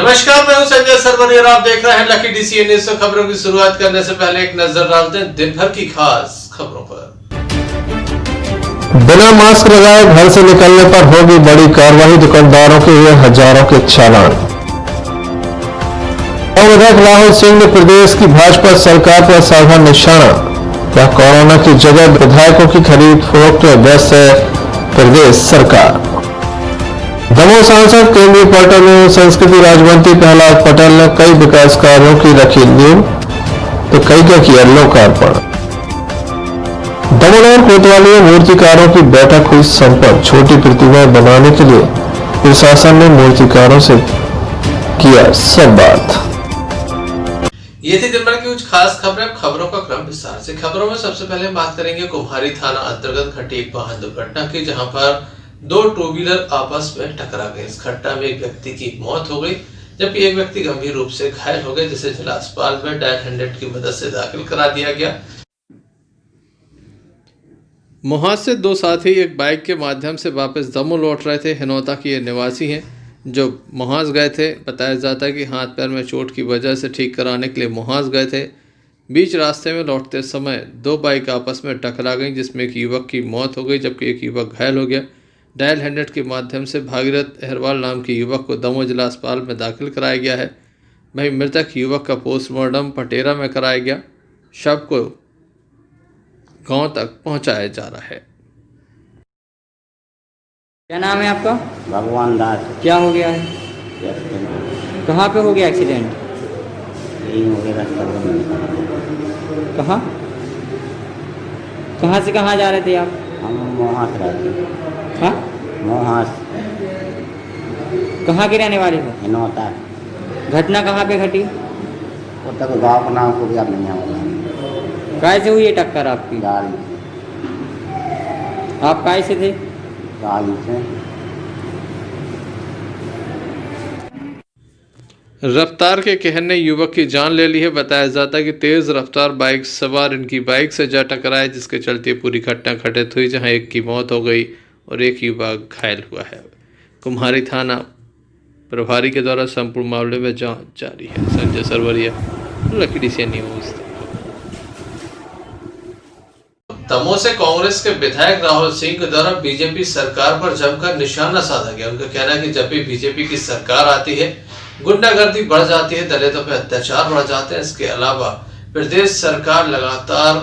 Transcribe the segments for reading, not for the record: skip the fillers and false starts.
नमस्कार, मैं हूं संजय सरवरी और आप देख रहे हैं लकी डीसीएन न्यूज़। खबरों की शुरुआत करने से पहले एक नजर डालते हैं दिन भर की खास खबरों पर। बिना मास्क लगाए घर से निकलने पर होगी बड़ी कार्रवाई, दुकानदारों के हुए हजारों के चालान। विधायक राहुल सिंह ने प्रदेश की भाजपा सरकार पर साधा निशाना। क्या कोरोना की जगह विधायकों की खरीद फरोख्त में व्यस्त है प्रदेश सरकार। दमोह सांसद केंद्रीय पर्यटन एवं संस्कृति राज्य मंत्री प्रहलाद पटेल ने कई विकास कार्यों की रखी नींव, तो कई का किया लोकार्पण। दमोह और कोतवाली में मूर्तिकारों की बैठक हुई संपन्न। छोटी प्रतिमाएं बनाने के लिए प्रशासन ने मूर्तिकारों से किया संवाद। ये थी दिन भर की कुछ खास खबरें। खबरों का क्रम विस्तार से। खबरों में सबसे पहले बात करेंगे कुम्हारी थाना अंतर्गत घटी एक वाहन दुर्घटना की, जहां पर दो टू व्हीलर आपस में टकरा गए। इस घटना में एक व्यक्ति की मौत हो गई, जबकि एक व्यक्ति गंभीर रूप से घायल हो गए, जिसे जिला अस्पताल में डायल 100 की मदद से दाखिल करा दिया गया। मोहात से दो साथी एक बाइक के माध्यम से वापस दमोह लौट रहे थे। हिनौता के ये निवासी हैं जो मोहास गए थे। बताया जाता है कि हाथ पैर में चोट की वजह से ठीक कराने के लिए मोहास गए थे। बीच रास्ते में लौटते समय दो बाइक आपस में टकरा गई, जिसमें एक युवक की मौत हो गई, जबकि एक युवक घायल हो गया। डायल 100 के माध्यम से भागीरथ अहरवाल नाम के युवक को दमोह जिला अस्पताल में दाखिल कराया गया है। वहीं मृतक युवक का पोस्टमार्टम पटेरा में कराया गया। शव को गांव तक पहुंचाया जा रहा है। क्या नाम है आपका? भगवान दास। क्या हो गया है? कहाँ पे हो गया एक्सीडेंट? यही हो गया रास्ता में। कहाँ कहाँ से कहाँ जा रहे थे आप? हम मोहास रहते हैं। हाँ, मोहास कहाँ के रहने वाले हो? हिनौता। घटना कहाँ पे घटी? वो तक गाँव का नाम को भी आप नहीं होगा। कैसे हुई ये टक्कर आपकी? गाड़ी आप कैसे थे? गाड़ी से रफ्तार के कहर ने युवक की जान ले ली है। बताया जाता है कि तेज रफ्तार बाइक सवार इनकी बाइक से जा टकराए, जिसके चलते पूरी घटना घटित हुई, जहां एक की मौत हो गई और एक युवक घायल हुआ है। कुम्हारी थाना प्रभारी के द्वारा संपूर्ण मामले में जांच जारी है। Sanjay Sarwariya, Lucky DCN news. Damoh से कांग्रेस के विधायक राहुल सिंह के द्वारा बीजेपी सरकार पर जमकर निशाना साधा गया। उनका कहना है कि जब भी बीजेपी की सरकार आती है, गुंडागर्दी बढ़ जाती है, दलितों पर अत्याचार बढ़ जाते हैं। इसके अलावा प्रदेश सरकार लगातार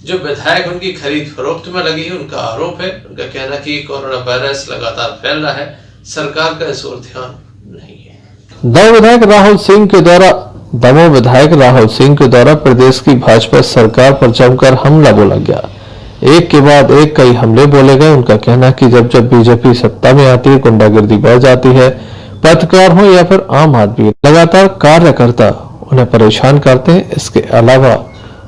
जो विधायक उनकी खरीद फरोख्त में लगी है, उनका आरोप है। उनका कहना कि कोरोना वायरस लगातार फैल रहा है, सरकार का इस ओर ध्यान नहीं है। दमोह विधायक राहुल सिंह के द्वारा प्रदेश की भाजपा सरकार पर जमकर हमला बोला गया। एक के बाद एक कई हमले बोले गए। उनका कहना है कि जब बीजेपी सत्ता में आती है, गुंडागर्दी बढ़ जाती है। पत्रकार हो या फिर आम आदमी, लगातार कार्यकर्ता उन्हें परेशान करते हैं। इसके अलावा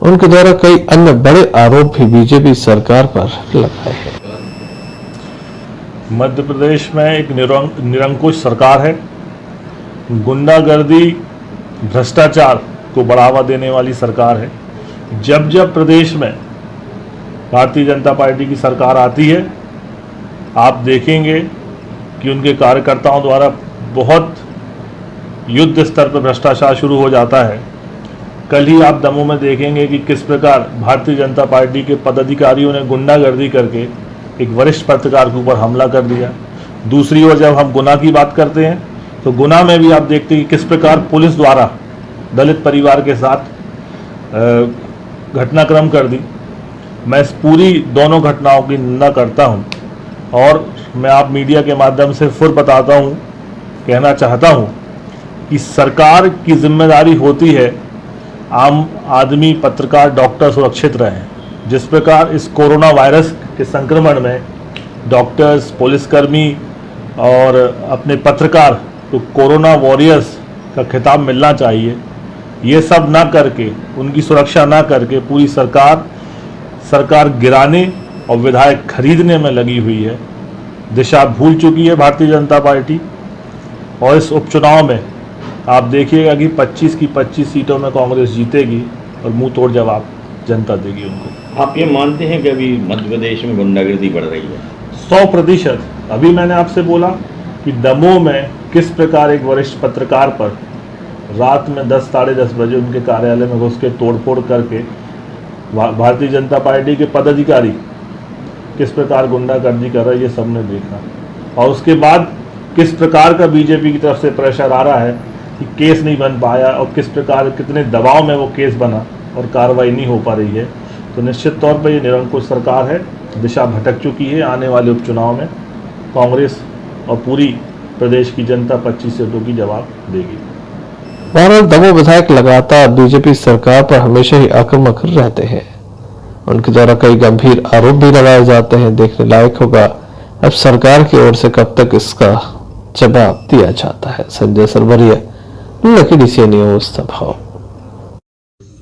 उनके द्वारा कई अन्य बड़े आरोप भी बीजेपी सरकार पर लगाए हैं। मध्य प्रदेश में एक निरंकुश सरकार है। गुंडागर्दी, भ्रष्टाचार को बढ़ावा देने वाली सरकार है। जब प्रदेश में भारतीय जनता पार्टी की सरकार आती है, आप देखेंगे कि उनके कार्यकर्ताओं द्वारा बहुत युद्ध स्तर पर भ्रष्टाचार शुरू हो जाता है। कल ही आप दमोह में देखेंगे कि किस प्रकार भारतीय जनता पार्टी के पदाधिकारियों ने गुंडागर्दी करके एक वरिष्ठ पत्रकार के ऊपर हमला कर दिया। दूसरी ओर जब हम गुना की बात करते हैं, तो गुना में भी आप देखते हैं कि किस प्रकार पुलिस द्वारा दलित परिवार के साथ घटनाक्रम कर दी। मैं इस पूरी दोनों घटनाओं की निंदा करता हूं और मैं आप मीडिया के माध्यम से फिर बताता हूं, कहना चाहता हूं कि सरकार की जिम्मेदारी होती है आम आदमी, पत्रकार, डॉक्टर सुरक्षित रहें। जिस प्रकार इस कोरोना वायरस के संक्रमण में डॉक्टर्स, पुलिसकर्मी और अपने पत्रकार को कोरोना वॉरियर्स का खिताब मिलना चाहिए, ये सब ना करके, उनकी सुरक्षा ना करके पूरी सरकार गिराने और विधायक खरीदने में लगी हुई है। दिशा भूल चुकी है भारतीय जनता पार्टी। और इस उपचुनाव में आप देखिएगा कि 25 की 25 सीटों में कांग्रेस जीतेगी और मुंह तोड़ जवाब जनता देगी उनको। आप ये मानते हैं कि अभी मध्य प्रदेश में गुंडागर्दी बढ़ रही है? 100%। अभी मैंने आपसे बोला कि दमोह में किस प्रकार एक वरिष्ठ पत्रकार पर रात में 10 साढ़े 10 बजे उनके कार्यालय में घुस के तोड़फोड़ करके भारतीय जनता पार्टी के पदाधिकारी किस प्रकार गुंडागर्दी कर रहे हैं, ये सबने देखा। और उसके बाद किस प्रकार का बीजेपी की तरफ से प्रेशर आ रहा है कि केस नहीं बन पाया और किस प्रकार कितने दबाव में वो केस बना और कार्रवाई नहीं हो पा रही है। तो निश्चित तौर पर ये निरंकुश सरकार है, दिशा भटक चुकी है। आने वाले उपचुनाव में कांग्रेस और पूरी प्रदेश की जनता 25 सीटों की जवाब देगी। बहरहाल दमोह विधायक लगातार बीजेपी सरकार पर हमेशा ही आक्रामक रहते हैं। उनके द्वारा कई गंभीर आरोप भी लगाए जाते हैं। देखने लायक होगा अब सरकार की ओर से कब तक इसका जवाब दिया जाता है। Sanjay Sarwariya, Lucky DC news Damoh.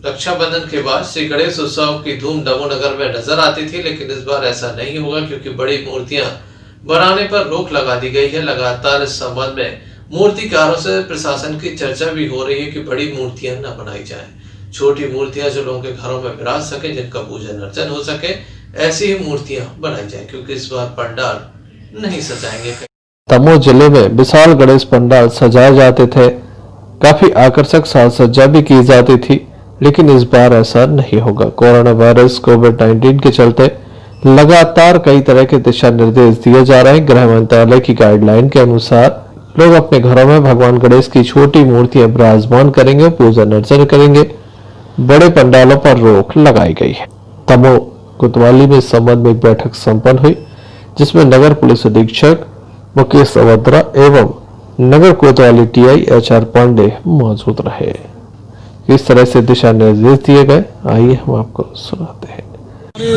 Rakshabandhan के बाद श्री गणेश उत्सव की धूम दमोह नगर में नजर आती थी, लेकिन इस बार ऐसा नहीं होगा क्योंकि बड़ी मूर्तियां बनाने पर रोक लगा दी गई है। लगातार इस संबंध में मूर्तिकारों से प्रशासन की चर्चा भी हो रही है कि बड़ी मूर्तियां न बनाई जाएं। छोटी मूर्तियां जो लोगों के घरों में विराज सके, जिनका पूजन अर्चन हो सके, ऐसी ही मूर्तियां बनाई जाएं, क्योंकि इस बार पंडाल नहीं सजाएंगे। दमोह जिले में विशाल गणेश पंडाल सजाए जाते थे, काफी आकर्षक साज सज्जा भी की जाती थी, लेकिन इस बार ऐसा नहीं होगा। कोरोना वायरस कोविड-19 के चलते लगातार कई तरह के दिशा निर्देश दिए जा रहे हैं। गृह मंत्रालय की गाइडलाइन के अनुसार लोग अपने घरों में भगवान गणेश की छोटी मूर्तियां विराजमान करेंगे, पूजन अर्चन करेंगे। बड़े पंडालों पर रोक लगाई गई है। दमोह कोतवाली में इस संबंध में एक बैठक संपन्न हुई, जिसमें नगर पुलिस अधीक्षक मुकेश अवद्रा एवं नगर कोतवाली टीआई HR पांडे मौजूद रहे। इस तरह से दिशा निर्देश दिए गए, आइए हम आपको सुनाते हैं।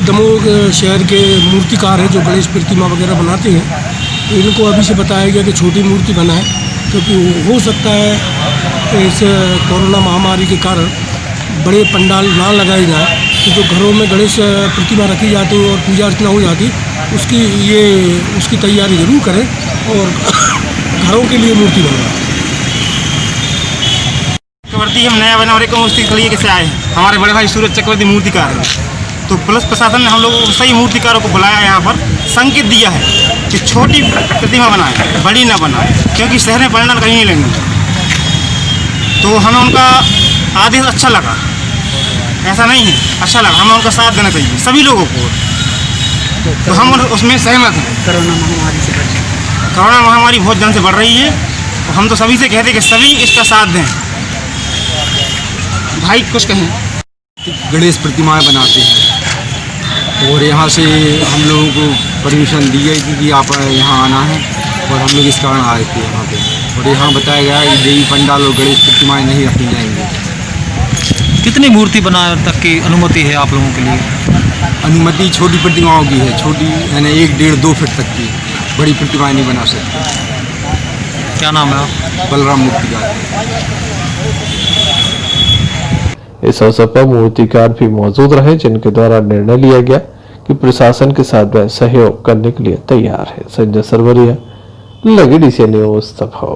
दमोह शहर के मूर्तिकार हैं जो गणेश प्रतिमा वगैरह बनाते हैं, तो इनको अभी से बताया गया कि छोटी मूर्ति बनाएं, क्योंकि हो सकता है इस कोरोना महामारी के कारण बड़े पंडाल ना लगाए जाएं। तो जो घरों में गणेश प्रतिमा रखी जाती है और पूजा अर्चना हो जाती, उसकी तैयारी जरूर करें और घरों के लिए मूर्ति बनवाएं। चक्रवर्ती हम नया बना रहे मूर्ति के लिए कैसे आए, हमारे बड़े भाई सूरज चक्रवर्ती मूर्तिकार हैं, तो पुलिस प्रशासन ने हम लोग सही मूर्तिकारों को बुलाया, यहाँ पर संकेत दिया है कि छोटी प्रतिमा बनाएं, बड़ी ना बनाएं, क्योंकि शहर में पंडाल कहीं नहीं लगेंगे। तो हमें उनका आदेश अच्छा लगा, ऐसा नहीं है, अच्छा लगा, हमें उनका साथ देना चाहिए सभी लोगों को, तो हम उसमें सहमत हैं। कोरोना महामारी बहुत जन से बढ़ रही है, तो हम तो सभी से कहते हैं कि सभी इसका साथ दें। भाई कुछ कहें। गणेश प्रतिमाएं बनाते हैं और यहाँ से हम लोगों को परमिशन दी गई थी कि आप यहाँ आना है, और हम लोग इस कारण आए थे यहाँ पे। और यहाँ बताया गया है कि देवी पंडाल और गणेश प्रतिमाएं नहीं रखी जाएंगी। कितनी मूर्ति बनाने तक की अनुमति है आप लोगों के लिए? अनुमति छोटी प्रतिमाओं की है, छोटी यानी 1, 1.5, 2 फीट तक की, बड़ी प्रतिमाएं नहीं बना सकते। क्या नाम है आप? बलराम मूर्तिकार। इस अवसर पर मूर्तिकार भी मौजूद रहे, जिनके द्वारा निर्णय लिया गया कि प्रशासन के साथ वह सहयोग करने के लिए तैयार है। Sanjay Sarwariya, Lucky DC news Damoh.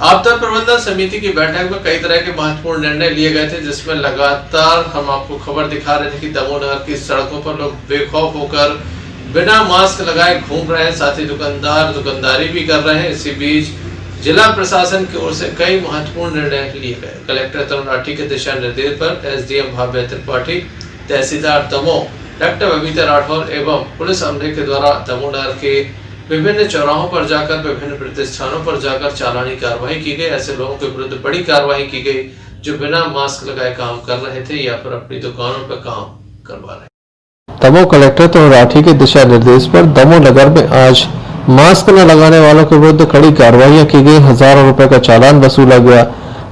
आपदा प्रबंधन समिति की बैठक में कई तरह के महत्वपूर्ण निर्णय लिए गए थे, जिसमें लगातार हम आपको खबर दिखा रहे थे कि दमोह नगर की सड़कों पर लोग बेखौफ होकर बिना मास्क लगाए घूम रहे हैं, साथ ही दुकानदार दुकानदारी भी कर रहे हैं। इसी बीच जिला प्रशासन की ओर से कई महत्वपूर्ण निर्णय लिए गए। कलेक्टर तरुण राठी के दिशा निर्देश पर SDM भाव्य त्रिपाठी, तहसीलदार दमोह डॉक्टर बबीता राठौर एवं पुलिस अमले के द्वारा दमोह नगर के विभिन्न चौराहों पर जाकर, विभिन्न प्रतिष्ठानों पर जाकर चालानी कार्रवाई की गई। ऐसे लोगों के विरुद्ध बड़ी कार्रवाई की गई जो बिना मास्क लगाए काम कर रहे थे या फिर अपनी दुकानों पर काम करवा रहे। दमोह कलेक्टर तरुण राठी के दिशा निर्देश पर दमोह नगर में आज मास्क न लगाने वालों के विरुद्ध कड़ी कार्रवाइयां की गई। हजारों रुपए का चालान वसूला गया।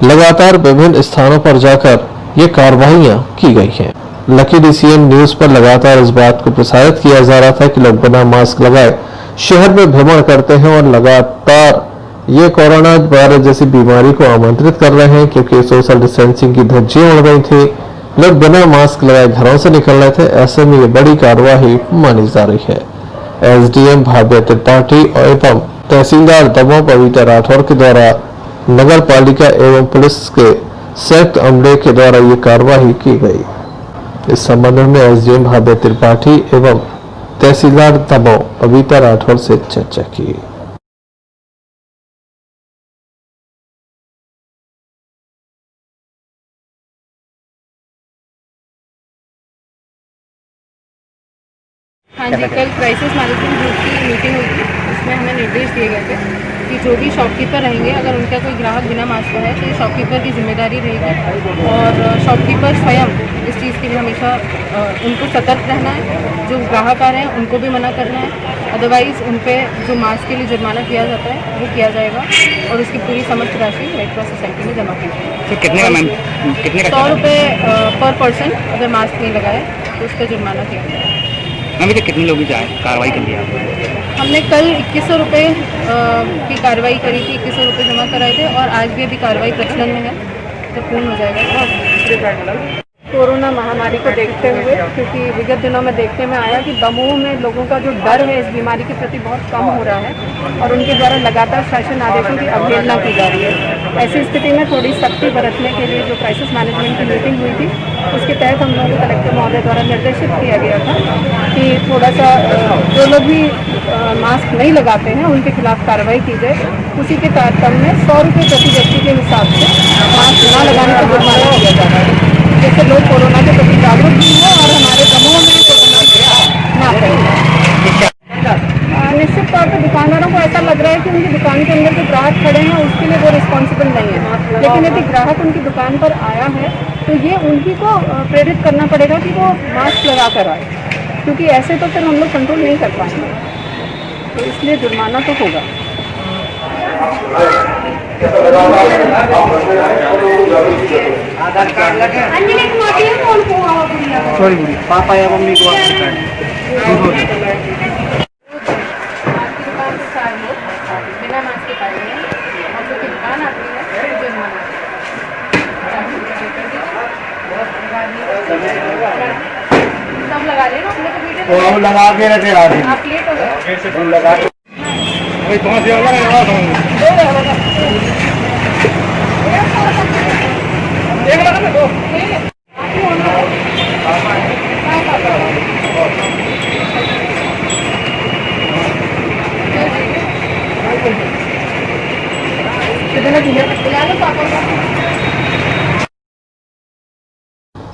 लगातार विभिन्न स्थानों पर जाकर ये कार्रवाइयां की गई हैं। लकी DCN न्यूज पर लगातार इस बात को प्रसारित किया जा रहा था कि लोग बिना मास्क लगाए शहर में भ्रमण करते हैं और लगातार ये कोरोना वायरस जैसी बीमारी को आमंत्रित कर रहे हैं, क्योंकि सोशल डिस्टेंसिंग की धज्जियां उड़ रही थी, लोग बिना मास्क लगाए घरों से निकल रहे थे। ऐसे में ये बड़ी कार्रवाई मानी जा रही है। SDM भाव्य त्रिपाठी एवं तहसीलदार दमोह बबीता राठौर के द्वारा नगर पालिका एवं पुलिस के संयुक्त अमले के द्वारा ये कार्रवाई की गई। इस संबंध में SDM भाव्य त्रिपाठी एवं तहसीलदार दमोह बबीता राठौर से चर्चा की। हाँ जी, कल क्राइसिस मैनेजमेंट ग्रुप की मीटिंग हुई थी। उसमें हमें निर्देश दिए गए थे कि जो भी शॉपकीपर रहेंगे, अगर उनका कोई ग्राहक बिना मास्क का है तो ये शॉपकीपर की जिम्मेदारी रहेगी और शॉपकीपर स्वयं इस चीज़ के लिए हमेशा उनको सतर्क रहना है। जो ग्राहक आ रहे हैं उनको भी मना करना है, अदरवाइज़ उन पर जो मास्क के लिए जुर्माना किया जाता है वो किया जाएगा और उसकी पूरी समस्त राशि रेड क्रॉस सोसाइटी में जमा की जाएगी। तो कितने का मैम, कितने का? 100 रुपये पर पर्सन अगर मास्क नहीं लगाए तो उसका जुर्माना किया जाएगा। अभी तक कितने लोग कार्रवाई कर लिया आपने? हमने कल 2100 रुपये की कार्रवाई करी थी, 2100 रुपये जमा कराए थे और आज भी अभी कार्रवाई प्रचलन में है, जब पूर्ण हो जाएगा। कोरोना महामारी को देखते हुए, क्योंकि विगत दिनों में देखने में आया कि दमोह में लोगों का जो डर है इस बीमारी के प्रति बहुत कम हो रहा है और उनके द्वारा लगातार शासन आदेशों की अवहेलना की जा रही है। ऐसी स्थिति में थोड़ी सख्ती बरतने के लिए जो क्राइसिस मैनेजमेंट की मीटिंग हुई थी, उसके तहत हम लोगों को कलेक्टर महोदय द्वारा निर्देशित किया गया था कि थोड़ा सा जो लोग भी मास्क नहीं लगाते हैं उनके खिलाफ कार्रवाई की जाए। उसी के तारतम्य में 100 रुपये प्रति व्यक्ति के हिसाब से मास्क न लगाने का जुर्माना किया जाता है, जिससे लोग कोरोना के प्रति जागरूक भी हों और हमारे दमोह में कोरोना ना फैले। निश्चित तौर पर दुकानदारों को ऐसा लग रहा है कि उनकी दुकान के अंदर जो ग्राहक खड़े हैं उसके लिए वो रिस्पॉन्सिबल नहीं है, लेकिन यदि ग्राहक उनकी दुकान पर आया है तो ये उन्हीं को प्रेरित करना पड़ेगा कि वो मास्क लगा कर आए, क्योंकि ऐसे तो फिर हम लोग कंट्रोल नहीं कर पाएंगे, तो इसलिए जुर्माना तो होगा। आधार कार्ड लगे सॉरी पापा या मम्मी को आधार कार्ड बिना मास्क के पाए हैं, हम लोग की दुकान आती है तो जुर्माना सब लगा ले ना, हम लोग वीडियो लगा के रखे आप लेट हो गए लगा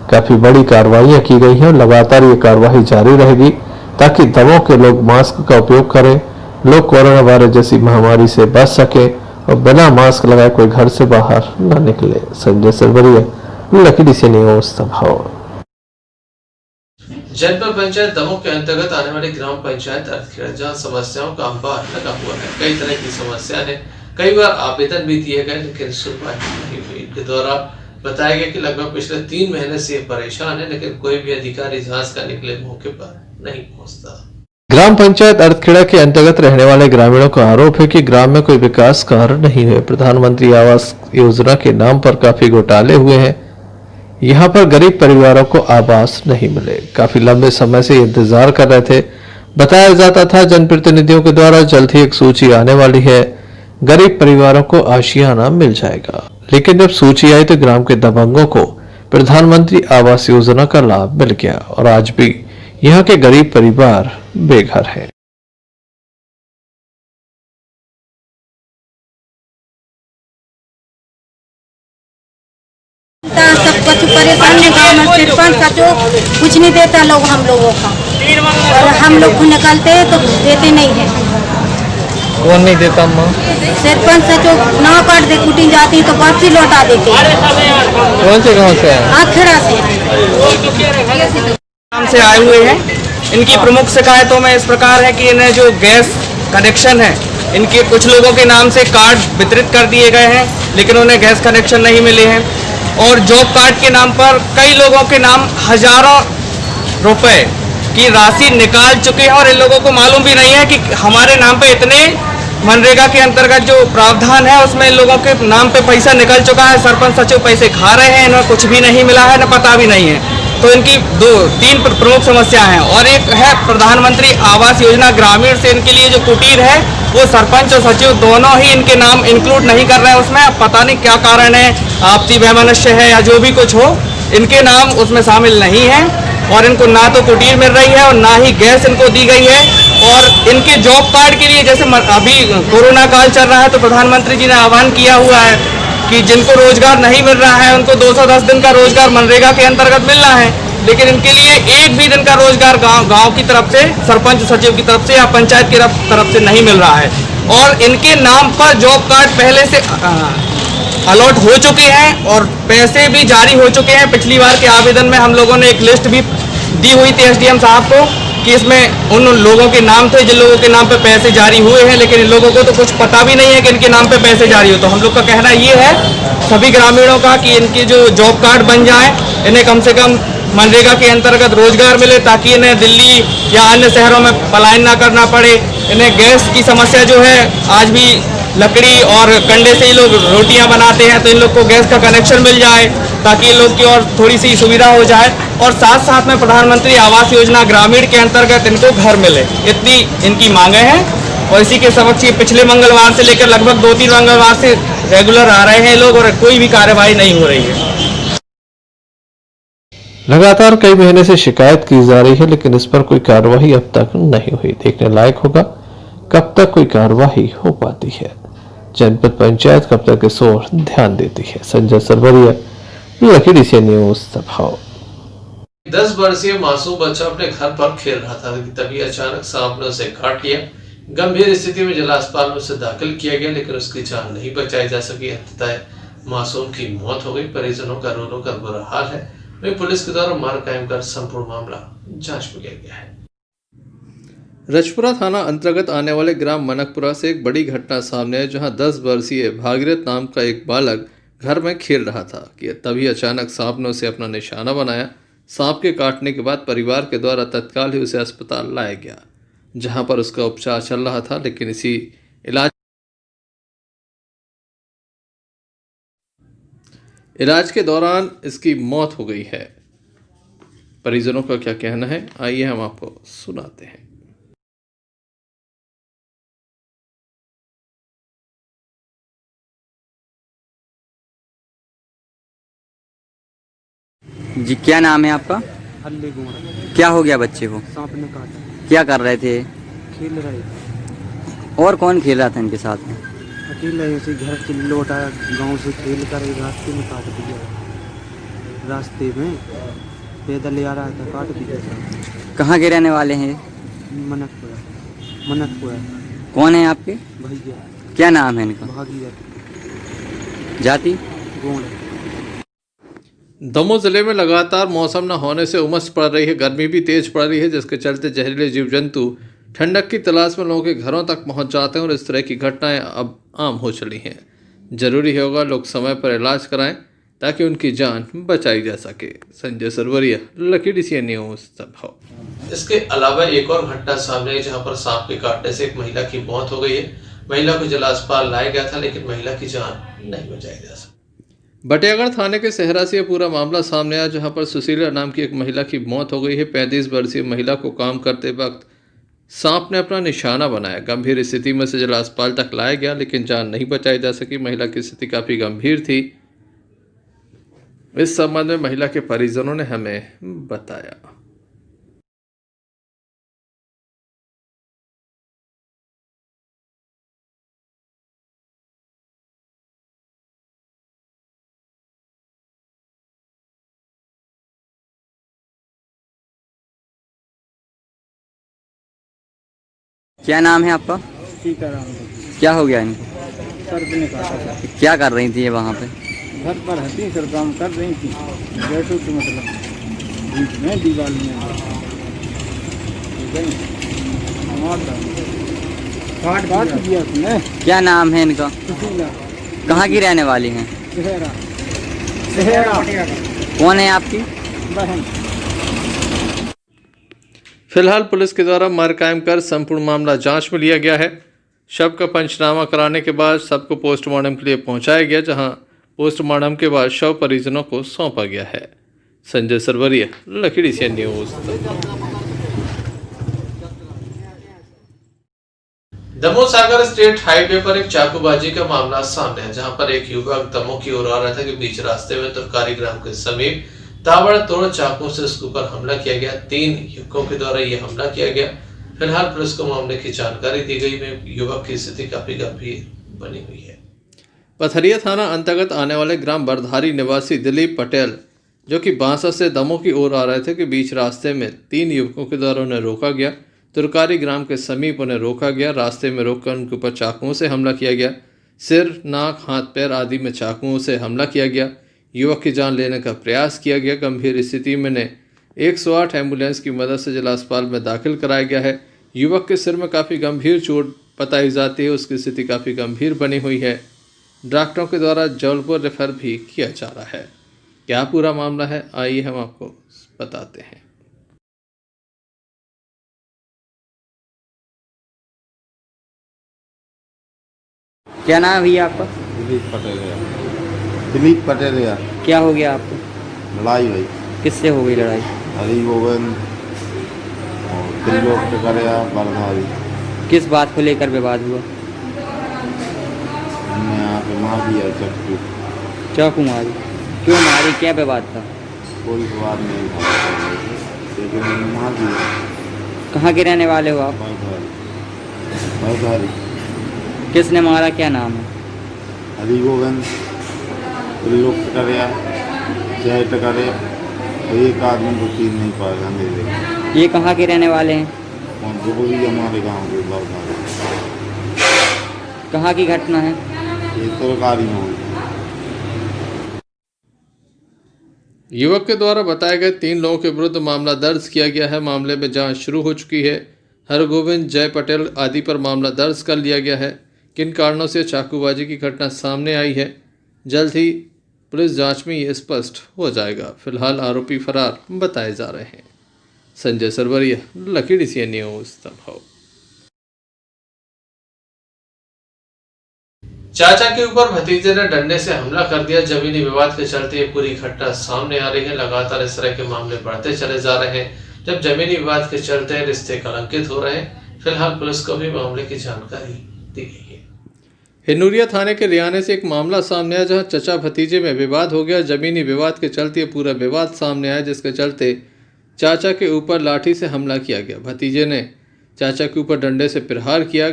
काफी बड़ी कार्रवाइयां की गई हैं और लगातार ये कार्रवाई जारी रहेगी ताकि दमोह के लोग मास्क का उपयोग करें, लोग कोरोना वायरस जैसी महामारी से बच सके और बिना मास्क लगाए कोई घर से बाहर न निकले। संजय सरवरिया, लकी से न्यूज़ दमोह। जनपद पंचायत दमोह के अंतर्गत आने वाली ग्राम पंचायत अर्थखेड़ा, जहाँ समस्याओं का अंबार लगा हुआ है। कई तरह की समस्या है, कई बार आवेदन भी दिए गए लेकिन सुनवाई नहीं हुई। इनके द्वारा बताया गया कि लगभग पिछले 3 महीने से ये परेशान है, लेकिन कोई भी अधिकारी जांच का निकले मौके पर नहीं पहुंचता। ग्राम पंचायत अर्थखेड़ा के अंतर्गत रहने वाले ग्रामीणों का आरोप है कि ग्राम में कोई विकास कार्य नहीं हुए। प्रधानमंत्री आवास योजना के नाम पर काफी घोटाले हुए हैं। यहाँ पर गरीब परिवारों को आवास नहीं मिले, काफी लंबे समय से इंतजार कर रहे थे। बताया जाता था जनप्रतिनिधियों के द्वारा जल्द ही एक सूची आने वाली है, गरीब परिवारों को आशियाना मिल जाएगा। लेकिन जब सूची आई तो ग्राम के दबंगों को प्रधानमंत्री आवास योजना का लाभ मिल गया और आज भी यहाँ के गरीब परिवार बेघर है। सब कुछ परेशान है गाँव में, सरपंच का जो कुछ नहीं देता लोग हम लोगों का, और हम लोग को निकालते हैं तो देते नहीं है। कौन नहीं देता माँ? सरपंच से जो नाव काट दे कुटी जाती है तो वापसी लौटा देते हैं। कौन से गाँव से है? आखेड़ा से नाम से आए हुए हैं। इनकी प्रमुख शिकायतों में इस प्रकार है कि इन्हें जो गैस कनेक्शन है, इनके कुछ लोगों के नाम से कार्ड वितरित कर दिए गए हैं लेकिन उन्हें गैस कनेक्शन नहीं मिले हैं, और जॉब कार्ड के नाम पर कई लोगों के नाम हजारों रुपए की राशि निकाल चुके हैं और इन लोगों को मालूम भी नहीं है कि हमारे नाम पे इतने मनरेगा के अंतर्गत जो प्रावधान है उसमें इन लोगों के नाम पे पैसा निकल चुका है। सरपंच सचिव पैसे खा रहे हैं, इन्हें कुछ भी नहीं मिला है, न पता भी नहीं है। तो इनकी 2-3 प्रमुख समस्या हैं और एक है प्रधानमंत्री आवास योजना ग्रामीण से इनके लिए जो कुटीर है वो सरपंच और सचिव दोनों ही इनके नाम इंक्लूड नहीं कर रहे हैं उसमें। अब पता नहीं क्या कारण है, आपसी वैमनस्य है या जो भी कुछ हो, इनके नाम उसमें शामिल नहीं है और इनको ना तो कुटीर मिल रही है और ना ही गैस इनको दी गई है। और इनके जॉब कार्ड के लिए जैसे अभी कोरोना काल चल रहा है तो प्रधानमंत्री जी ने आह्वान किया हुआ है कि जिनको रोजगार नहीं मिल रहा है उनको 210 दिन का रोजगार मनरेगा के अंतर्गत मिल रहा है, लेकिन इनके लिए एक भी दिन का रोजगार गांव की तरफ से, सरपंच सचिव की तरफ से या पंचायत की तरफ से नहीं मिल रहा है। और इनके नाम पर जॉब कार्ड पहले से अलॉट हो चुके हैं और पैसे भी जारी हो चुके हैं। पिछली बार के आवेदन में हम लोगों ने एक लिस्ट भी दी हुई थी एसडीएम साहब को कि इसमें उन लोगों के नाम थे जिन लोगों के नाम पे पैसे जारी हुए हैं, लेकिन इन लोगों को तो कुछ पता भी नहीं है कि इनके नाम पे पैसे जारी हो। तो हम लोग का कहना ये है सभी ग्रामीणों का कि इनके जो जॉब कार्ड बन जाए, इन्हें कम से कम मनरेगा के अंतर्गत रोजगार मिले ताकि इन्हें दिल्ली या अन्य शहरों में पलायन ना करना पड़े। इन्हें गैस की समस्या जो है, आज भी लकड़ी और कंडे से ही लोग रोटियां बनाते हैं, तो इन लोग को गैस का कनेक्शन मिल जाए ताकि इन लोग की और थोड़ी सी सुविधा हो जाए। और साथ साथ में प्रधानमंत्री आवास योजना ग्रामीण के अंतर्गत इनको घर मिले, इतनी इनकी मांगे हैं। और इसी के समक्ष ये पिछले मंगलवार से लेकर लगभग 2-3 मंगलवार से रेगुलर आ रहे हैं लोग और कोई भी कार्यवाही नहीं हो रही है। लगातार कई महीने से शिकायत की जा रही है, लेकिन इस पर कोई कार्रवाई अब तक नहीं हुई। देखने लायक होगा कब तक कोई कार्रवाई हो पाती है। जनपद पंचायत कब तक इस ओर ध्यान देती है। संजय सरवरिया, लकीडी से न्यूज सभाओ। 10 वर्षीय मासूम बच्चा अपने घर पर खेल रहा था, तभी अचानक सांप ने उसे काट लिया। गंभीर स्थिति में जिला अस्पताल में उसे दाखिल किया गया, लेकिन उसकी जान नहीं बचाई जा सकी। अंततः मासूम की मौत हो गई। परिजनों का रो रो कर बुरा हाल है। वहीं पुलिस के द्वारा मार कायम कर संपूर्ण मामला जांच में लिया गया है। रजपुरा थाना अंतर्गत आने वाले ग्राम मनकपुरा से एक बड़ी घटना सामने है, जहां 10 वर्षीय भागीरथ नाम का एक बालक घर में खेल रहा था कि तभी अचानक सांप ने उसे अपना निशाना बनाया। सांप के काटने के बाद परिवार के द्वारा तत्काल ही उसे अस्पताल लाया गया, जहां पर उसका उपचार चल रहा था, लेकिन इसी इलाज के दौरान इसकी मौत हो गई है। परिजनों का क्या कहना है, आइए हम आपको सुनाते हैं। जी, क्या नाम है आपका? अल्ले गोरा। क्या हो गया बच्चे को? सांप ने काटा। क्या कर रहे थे? खेल रहे थे। और कौन खेल रहा था इनके साथ में? अकेला ऐसे घर से लौट आया गाँव से खेल कर, रास्ते में काट दिया। रास्ते में पैदल ले आ रहा था, काट दिया। कहाँ के रहने वाले हैं? मनकपुरा। कौन है आपके भैया? क्या नाम है इनका? भागीरथ। जाति? गोंड। दमोह जिले में लगातार मौसम न होने से उमस पड़ रही है। गर्मी भी तेज पड़ रही है, जिसके चलते जहरीले जीव जंतु ठंडक की तलाश में लोगों के घरों तक पहुंच जाते हैं और इस तरह की घटनाएं अब आम हो चली हैं। जरूरी होगा लोग समय पर इलाज कराएं ताकि उनकी जान बचाई जा सके। संजय सरवरिया, लकीडी से न्यूज सभाओ। इसके अलावा एक और घटना सामने है, जहां पर सांप के काटने से एक महिला की मौत हो गई है। महिला को जिला अस्पताल लाया गया था, लेकिन महिला की जान नहीं बचाई जा सकी। बटियागढ़ थाने के सहरा से यह पूरा मामला सामने आया, जहां पर सुशीला नाम की एक महिला की मौत हो गई है। 35 वर्षीय महिला को काम करते वक्त सांप ने अपना निशाना बनाया। गंभीर स्थिति में से जिला अस्पताल तक लाया गया, लेकिन जान नहीं बचाई जा सकी। महिला की स्थिति काफी गंभीर थी। इस संबंध में महिला के परिजनों ने हमें बताया। क्या नाम है आपका? सीताराम। क्या हो गया इनको? सर ने काटा। क्या कर रही थी ये वहाँ पे? घर पर हती सर, काम कर रही थी। बैठो तो मतलब बीच में दीवार में काट दिया उसने। क्या नाम है इनका? सुशीला। कहाँ की रहने वाली हैं? सहरा। कौन है आपकी बहन? फिलहाल पुलिस के द्वारा मार कायम कर संपूर्ण मामला जांच में लिया गया है। शव का पंचनामा कराने के बाद शव को पोस्टमार्टम के लिए पहुंचाया गया, जहां पोस्टमार्टम के बाद शव परिजनों को सौंपा गया है। संजय सरवरिया, लकीडी से news. Damoh Sagar state highway पर एक चाकूबाजी का मामला सामने है, जहां पर एक युवक दमोह की ओर आ रहा था कि बीच रास्ते में तुरकारी ग्राम के समीप ताबड़तोड़ चाकू से उसके ऊपर हमला किया गया। 3 युवकों के द्वारा यह हमला किया गया। फिलहाल पुलिस को मामले की जानकारी दी गई में युवक की स्थिति काफी गंभीर बनी हुई है। पथरिया थाना अंतर्गत आने वाले ग्राम बरधारी निवासी दिलीप पटेल, जो कि बांसा से दमोह की ओर आ रहे थे कि बीच रास्ते में 3 युवकों के द्वारा उन्हें रोका गया। तुरकारी ग्राम के समीप उन्हें रोका गया। रास्ते में रोककर उनके ऊपर चाकुओं से हमला किया गया। सिर, नाक, हाथ, पैर आदि में चाकुओं से हमला किया गया। युवक की जान लेने का प्रयास किया गया। गंभीर स्थिति में ने 108 एम्बुलेंस की मदद से जिला अस्पताल में दाखिल कराया गया है। युवक के सिर में काफ़ी गंभीर चोट बताई जाती है। उसकी स्थिति काफ़ी गंभीर बनी हुई है। डॉक्टरों के द्वारा जबलपुर रेफर भी किया जा रहा है। क्या पूरा मामला है, आइए हम आपको बताते हैं। क्या नाम है भैया आपका? दिलीप पटेलिया। क्या हो गया आपको? लड़ाई हुई। किससे हो गई लड़ाई? हरी गोविंद और त्रिलोक टकरिया बरधारी। किस बात को लेकर विवाद हुआ? हमने यहाँ पे मार दिया चक्कू। चाकू मारी? क्यों मारी, क्या विवाद था? कोई बात नहीं था, लेकिन हमने मार दिया। कहाँ के रहने वाले हो आप? बरधारी। किसने मारा, क्या नाम है? हरी गोविंद, त्रिलोक टकरिया, जय टकरिया। तो एक आदमी को चीन नहीं पाएगा मेरे। ये कहाँ के रहने वाले हैं? और जो भी हमारे गाँव के बरधारी। कहाँ की घटना है? ये तुरकारी में हुई। युवक के द्वारा बताए गए 3 लोगों के विरुद्ध मामला दर्ज किया गया है। मामले में जांच शुरू हो चुकी है। हरगोविंद, जय पटेल आदि पर मामला दर्ज कर लिया गया है। किन कारणों से चाकूबाजी की घटना सामने आई है, जल्द ही पुलिस जांच में ये स्पष्ट हो जाएगा। फिलहाल आरोपी फरार बताए जा रहे हैं। Sanjay Sarwariya, lucky DCN news, Damoh. चाचा के ऊपर भतीजे ने डंडे से हमला कर दिया। जमीनी विवाद के चलते ये पूरी घटना सामने आ रही है। लगातार इस तरह के मामले बढ़ते चले जा रहे हैं। जब जमीनी विवाद के चलते रिश्ते कलंकित हो रहे हैं, फिलहाल पुलिस को भी मामले की जानकारी दी गई है। हिन्नूरिया थाने के रियाने से एक मामला सामने आया, जहां चचा भतीजे में विवाद हो गया। जमीनी विवाद के चलते पूरा विवाद सामने आया, जिसके चलते चाचा के ऊपर लाठी से हमला किया गया। भतीजे ने चाचा के ऊपर डंडे से प्रहार किया।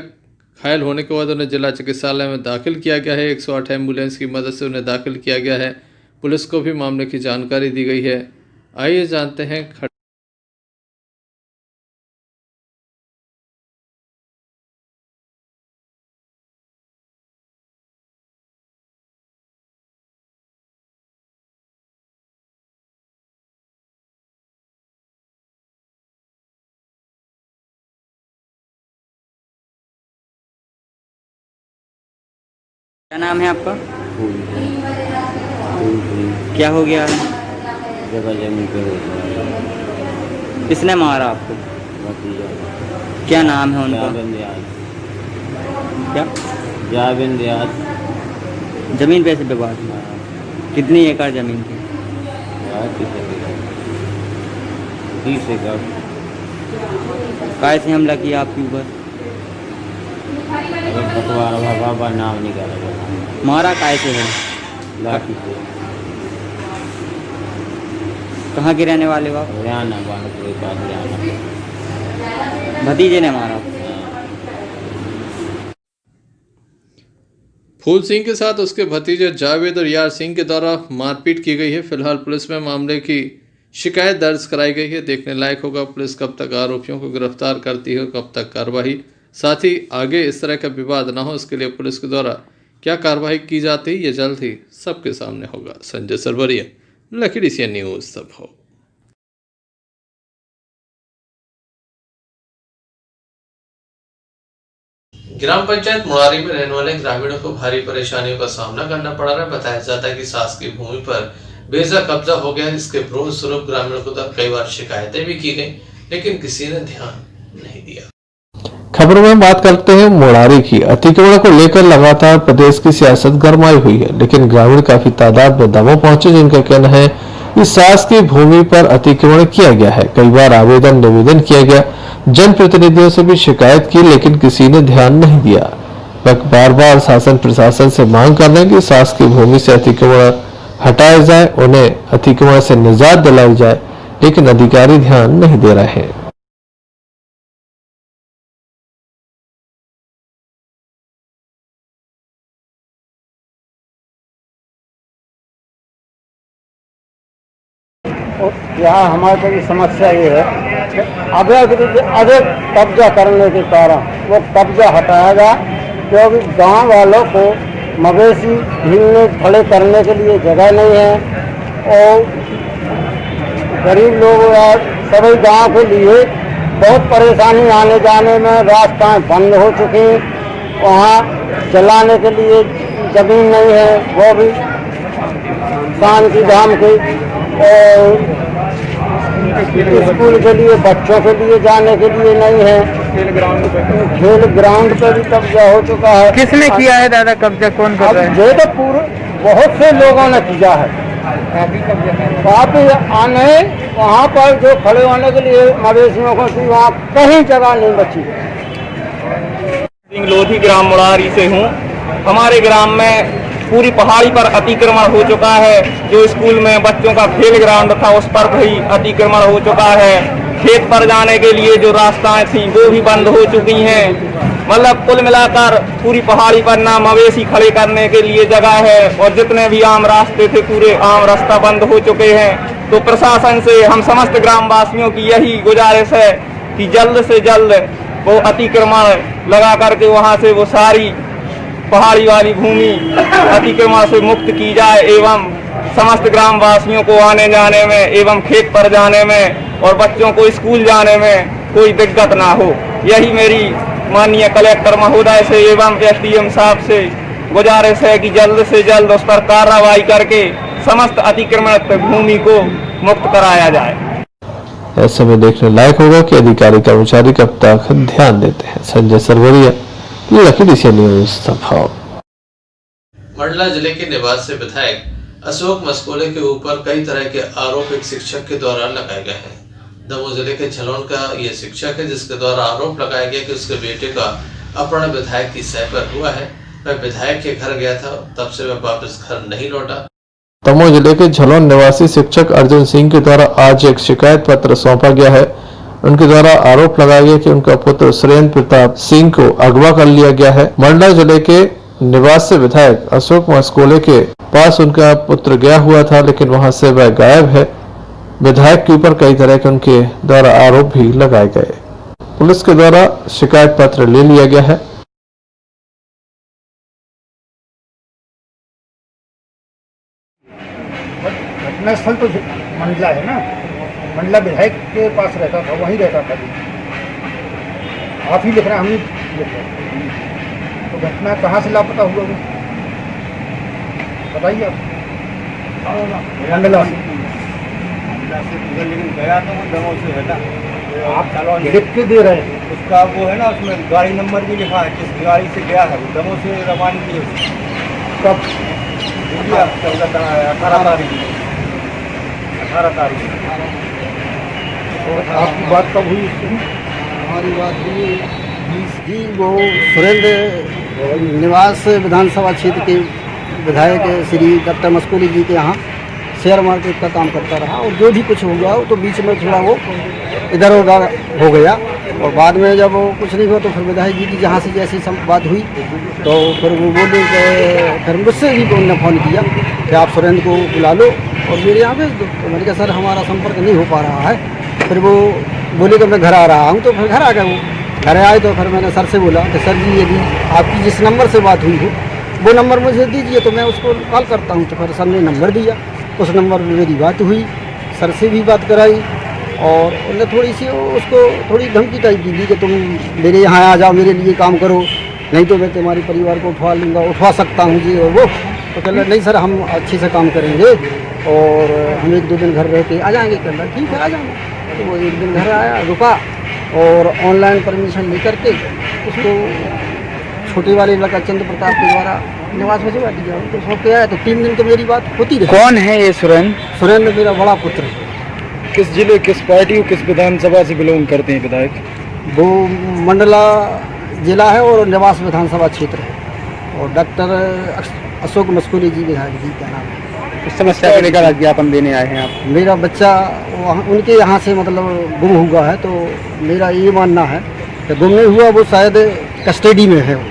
घायल होने के बाद उन्हें जिला चिकित्सालय में दाखिल किया गया है। 108 एम्बुलेंस की मदद से उन्हें दाखिल किया गया है। पुलिस को भी मामले की जानकारी दी गई है। आइए जानते हैं क्या नाम है आपका? क्या हो गया है? जगह जमीन पे हो गया। किसने मारा आपको? भतीजा। क्या नाम है उनका? क्या? जावेद रियाज। जमीन पे से विवाद हुआ? कितनी एकड़ जमीन थी? 30 एकड़। कैसे हमला किया आपके ऊपर? अगर पटवार बाबा नाम निकाला। मारा कैसे है? लाठी से। कहाँ के रहने वाले हो आप? हरियाणा, बानपुर के पास हरियाणा। भतीजे ने मारा? फूल सिंह के साथ उसके भतीजे जावेद और यार सिंह के द्वारा मारपीट की गई है। फिलहाल पुलिस में मामले की शिकायत दर्ज कराई गई है। देखने लायक होगा पुलिस कब तक आरोपियों को गिरफ्तार करती है और कब तक कार्रवाई। साथ ही आगे इस तरह का विवाद ना हो, इसके लिए पुलिस के द्वारा क्या कार्रवाई की जाती है, ये जल्द ही सबके सामने होगा। Sanjay Sarwariya, lucky DCN news, Damoh. ग्राम पंचायत मुरारी में रहने वाले ग्रामीणों को भारी परेशानियों का सामना करना पड़ रहा है। बताया जाता है कि शासकीय भूमि पर बेजा कब्जा हो गया है। इसके विरोध स्वरूप ग्रामीणों को कई बार शिकायतें भी की गई, लेकिन किसी ने ध्यान नहीं दिया। खबरों में बात करते हैं मुरारी की। अतिक्रमण को लेकर लगातार प्रदेश की सियासत गरमाई हुई है, लेकिन ग्रामीण काफी तादाद में दमोह पहुंचे, जिनका कहना है कि शासकीय भूमि पर अतिक्रमण किया गया है। कई बार आवेदन निवेदन किया गया, जनप्रतिनिधियों से भी शिकायत की, लेकिन किसी ने ध्यान नहीं दिया। वह बार बार शासन प्रशासन से मांग कर रहे हैं कि शासकीय भूमि से अतिक्रमण हटाया जाए, उन्हें अतिक्रमण से निजात दिलाई जाए, लेकिन अधिकारी ध्यान नहीं दे रहे हैं। यहाँ हमारे को समस्या ये है कि अधिक कब्जा करने के कारण वो कब्जा हटाया जाए, क्योंकि गांव वालों को मवेशी हिलने खड़े करने के लिए जगह नहीं है और गरीब लोग या सभी गांव के लिए बहुत परेशानी आने जाने में, रास्ताएं बंद हो चुकी, वहाँ चलाने के लिए जमीन नहीं है, वो भी शान की धाम की, और स्कूल के लिए बच्चों के लिए जाने के लिए नहीं है। खेल ग्राउंड पे भी कब्जा हो चुका है। किसने किया है दादा कब्जा, कौन कर रहा है? ये तो पूरे बहुत से लोगों ने किया है, काफी आने वहाँ पर जो खड़े होने के लिए मवेशियों को थी, वहाँ कहीं जगह नहीं बची। लोधी ग्राम मुरारी से हूँ। हमारे ग्राम में पूरी पहाड़ी पर अतिक्रमण हो चुका है। जो स्कूल में बच्चों का खेल ग्राउंड था उस पर भी अतिक्रमण हो चुका है। खेत पर जाने के लिए जो रास्ताएं थी वो भी बंद हो चुकी हैं। मतलब कुल मिलाकर पूरी पहाड़ी पर ना मवेशी खड़े करने के लिए जगह है, और जितने भी आम रास्ते थे पूरे आम रास्ता बंद हो चुके हैं। तो प्रशासन से हम समस्त ग्रामवासियों की यही गुजारिश है कि जल्द से जल्द वो अतिक्रमण लगा करके वहाँ से वो सारी पहाड़ी वाली भूमि अतिक्रमण से मुक्त की जाए, एवं समस्त ग्रामवासियों को आने जाने में एवं खेत पर जाने में और बच्चों को स्कूल जाने में कोई दिक्कत ना हो। यही मेरी माननीय कलेक्टर महोदय से एवं एसडीएम साहब से गुजारिश है कि जल्द से जल्द उस पर कार्रवाई करके समस्त अतिक्रमणित भूमि को मुक्त कराया जाए। ऐसे में देखने लायक होगा कि अधिकारी कर्मचारी कब तक ध्यान देते हैं। संजय सरवरिया, लखीमपुर से न्यूज़ संभाव। मंडला जिले के निवासी विधायक अशोक मस्कोले के ऊपर कई तरह के आरोप एक शिक्षक के द्वारा लगाए गए हैं। दमोह जिले के झलोन का ये शिक्षक है जिसके द्वारा आरोप लगाया गया कि उसके बेटे का अपहरण विधायक की सह पर हुआ है। वह विधायक के घर गया था, तब से वह वापस घर नहीं लौटा। दमोह जिले के झलोन निवासी शिक्षक अर्जुन सिंह के द्वारा आज एक शिकायत पत्र सौंपा गया है। उनके द्वारा आरोप लगाया गया कि उनका पुत्र सुरेंद्र प्रताप सिंह को अगवा कर लिया गया है। मंडला जिले के निवासी विधायक अशोक मस्कोले के पास उनका पुत्र गया हुआ था, लेकिन वहां से वह गायब है। विधायक के ऊपर कई तरह के उनके द्वारा आरोप भी लगाए गए। पुलिस के द्वारा शिकायत पत्र ले लिया गया है। घटनास्थल तो मंडला है ना, मंडला विधायक के पास रहता था, वहीं रहता था। आप ही लिख रहे हैं, हम नहीं लिख रहे। तो घटना कहाँ से लापता हुआ वो बताइए आप। मंडला से लेकिन गया तो वो दमोह से है ना, आप लिख के दे रहे हैं उसका वो है ना, उसमें गाड़ी नंबर भी लिखा है किस गाड़ी से गया है। वो दमोह से रवाना किए कब 18 तारीख। आपकी बात कब हुई? हमारी बात हुई 20 जी, वो सुरेंद्र निवास विधानसभा क्षेत्र के विधायक श्री डॉक्टर मस्कोली जी के यहाँ शेयर मार्केट का काम करता रहा, और जो भी कुछ हो गया तो बीच में थोड़ा वो इधर उधर हो गया, और बाद में जब वो कुछ नहीं हुआ तो फिर विधायक जी की जहाँ से जैसी बात हुई तो फिर वो बोले कि फिर मुझसे भी उन्होंने फ़ोन किया कि आप सुरेंद्र को बुला लो और मेरे यहाँ भेज दो। तो मैंने कहा सर हमारा संपर्क नहीं हो पा रहा है। फिर वो बोले कि मैं घर आ रहा हूँ, तो फिर घर आ गया। वो घर आए तो फिर मैंने सर से बोला कि सर जी यदि आपकी जिस नंबर से बात हुई हो वो नंबर मुझे दीजिए तो मैं उसको कॉल करता हूँ। तो फिर सर ने नंबर दिया, उस नंबर पर मेरी बात हुई, सर से भी बात कराई, और उन्होंने थोड़ी सी उसको थोड़ी धमकी टाइप दी कि तुम मेरे यहाँ आ जाओ, मेरे लिए काम करो, नहीं तो मैं तुम्हारे परिवार को उठवा सकता हूँ जी और वो। तो कह रहा नहीं सर हम अच्छे से काम करेंगे और हम 1-2 दिन घर रह के आ जाएंगे। कह रहा ठीक है आ जाएंगे। तो वो 1 दिन घर आया, रुका, और ऑनलाइन परमिशन लेकर के उसको छोटे वाले लड़का चंद्र प्रताप के द्वारा निवास भिजवा दिया। तो सौंप के आया तो 3 दिन तो मेरी बात होती रही। कौन है ये सुरेंद्र? सुरेंद्र मेरा बड़ा पुत्र है। किस जिले, किस पार्टी, किस विधानसभा से बिलोंग करते हैं विधायक? वो मंडला जिला है और निवास विधानसभा क्षेत्र है, और डॉक्टर अशोक मस्कोली जी विधायक जी का नाम है। इस समस्या को लेकर ज्ञापन देने आए हैं आप? मेरा बच्चा उनके यहाँ से मतलब गुम हुआ है, तो मेरा ये मानना है कि गुम नहीं हुआ, वो शायद कस्टडी में है। वो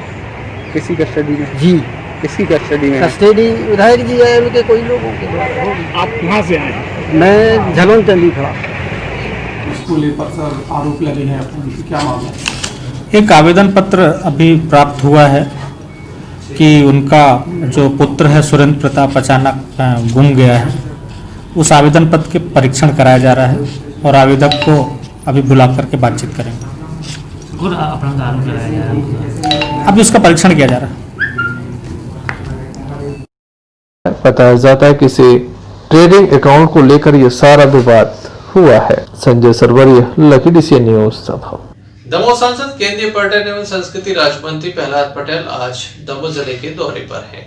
किसी कस्टडी में? जी। किसी कस्टडी में? कस्टडी विधायक जी है उनके कोई लोगों के द्वारा। आप कहाँ से आए हैं? मैं झलोन चंदी खड़ा। इसको लेकर सर आरोप लगे हैं अपने, क्या मामला है? एक आवेदन पत्र अभी प्राप्त हुआ है कि उनका जो पुत्र है सुरेंद्र प्रताप अचानक गुम गया है। उस आवेदन पत्र के परीक्षण कराया जा रहा है और आवेदक को अभी बुला करके बातचीत करेंगे। और अपना आरोप लगाया जा रहा है, अभी उसका परीक्षण किया जा रहा है। बताया जाता है किसी ट्रेडिंग अकाउंट को लेकर यह सारा विवाद हुआ है। Sanjay Sarwariya, Lucky DC news संभव। दमोह सांसद केंद्रीय पर्यटन एवं संस्कृति राज्य मंत्री प्रहलाद पटेल आज दमोह जिले के दौरे पर हैं।